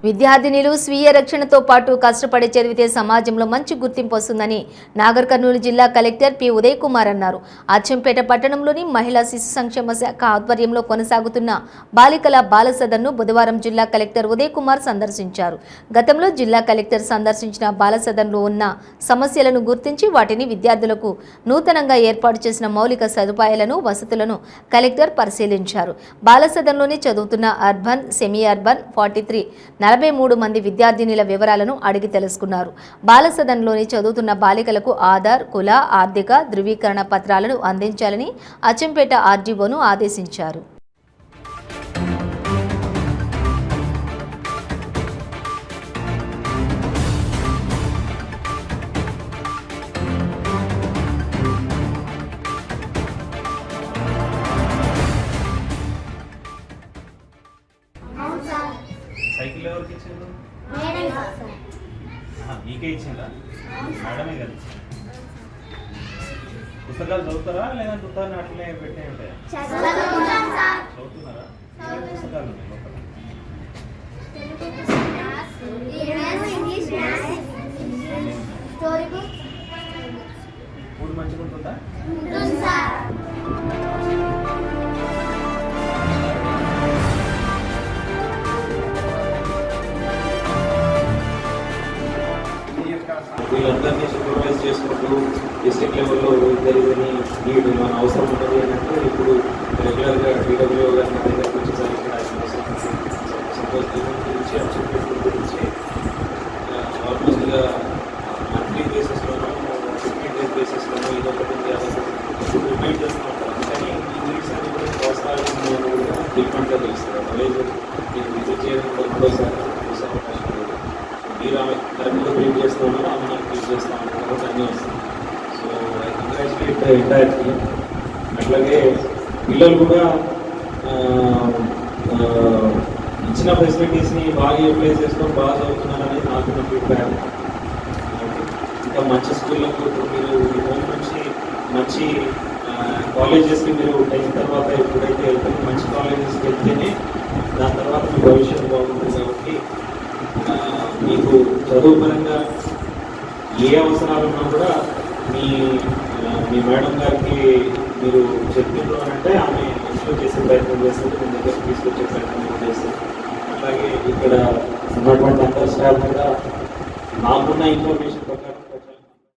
విద్యార్థినులు స్వీయ రక్షణతో పాటు కష్టపడి చదివితే సమాజంలో మంచి గుర్తింపు వస్తుందని నాగర్ కర్నూలు జిల్లా కలెక్టర్ పి ఉదయ్ కుమార్ అన్నారు. అచ్చంపేట పట్టణంలోని మహిళా శిశు సంక్షేమ శాఖ ఆధ్వర్యంలో కొనసాగుతున్న బాలికల బాల సదన్ను బుధవారం జిల్లా కలెక్టర్ ఉదయ్ కుమార్ సందర్శించారు. గతంలో జిల్లా కలెక్టర్ సందర్శించిన బాల సదన్లో ఉన్న సమస్యలను గుర్తించి వాటిని విద్యార్థులకు నూతనంగా ఏర్పాటు చేసిన మౌలిక సదుపాయాలను వసతులను కలెక్టర్ పరిశీలించారు. బాల సదన్లోని చదువుతున్న అర్బన్ సెమీ అర్బన్ 43 మంది విద్యార్థినుల వివరాలను అడిగి తెలుసుకున్నారు. బాలసదన్లోని చదువుతున్న బాలికలకు ఆధార్, కుల, ఆర్థిక ధృవీకరణ పత్రాలను అందించాలని అచ్చంపేట ఆర్డీఓను ఆదేశించారు. సైకిల్ ఎవరికి ఇచ్చిండ్రు? మీకే ఇచ్చిందా? మేడమే కదా. పుస్తకాలు చదువుతారా లేదంటే పుస్తకాన్ని అట్లనే పెట్టే ఉంటాయా? చదువుతున్నారా? పుస్తకాలు ఉన్నాయి లోపల. ఫుడ్ మంచిగా ఉంటుందా? వీళ్ళందరినీ సూపర్వైజ్ చేసుకుంటూ డిస్ట్రిక్ట్ లెవెల్లో జరిగిందని నీడు మన అవసరం ఉంటుంది అని అంటే ఇప్పుడు రెగ్యులర్గా డీడబ్ల్యూ గారి నా దగ్గరకు వచ్చేసరికి ఇక్కడ సపోజ్ గురించి అబ్జెక్టివ్ గురించి ఆల్మోస్ట్గా మంత్లీ బేసిస్లోనూ 15 days బేసిస్లోనూ ఇదొకటి అదొకటి రిమైండ్ చేస్తూ ఉంటారు. కానీ ఈ నీడ్స్ అన్ని కూడా అవసరాలు ఫ్రీక్వెంట్గా తెలుస్తుంది. అదర్వైజ్ నేను విజిట్ చేయడం రెండోసారి చూసే అవకాశం లేదు. మీరు ఆమె కరెక్ట్గా బ్రీఫ్ చేస్తూ ఉన్నారో ఆమె నాకు బ్రీఫ్ చేస్తూ ఉంటారు కాబట్టి అన్నీ వస్తుంది. So I congratulate the entire team. అట్లాగే పిల్లలు కూడా ఇచ్చిన ఫెసిలిటీస్ని బాగా యూటిలైజ్ చేసుకొని బాగా చదువుతున్నారు అనేది నాకున్న ఫీడ్బ్యాక్. ఇంకా మంచి స్కూళ్ళకు మీరు మీ హోమ్ నుంచి మంచి కాలేజెస్కి మీరు 10th తర్వాత ఎప్పుడైతే వెళ్తారో మంచి కాలేజెస్కి వెళ్తేనే దాని తర్వాత మీ భవిష్యత్తు బాగుంటుంది. కాబట్టి మీకు చదువు పరంగా ఏ అవసరాలు ఉన్నా కూడా మీ మేడం గారికి మీరు చెప్పినారు అని అంటే ఆమె ఇన్స్టూట్ చేసే ప్రయత్నం చేస్తుంది, మీ దగ్గర తీసుకొచ్చే ప్రయత్నం చేస్తుంది. అట్లాగే ఇక్కడ ఉన్నటువంటి అంతర్ స్టాఫ్ కూడా నాకున్న ఇన్ఫర్మేషన్ ప్రకారం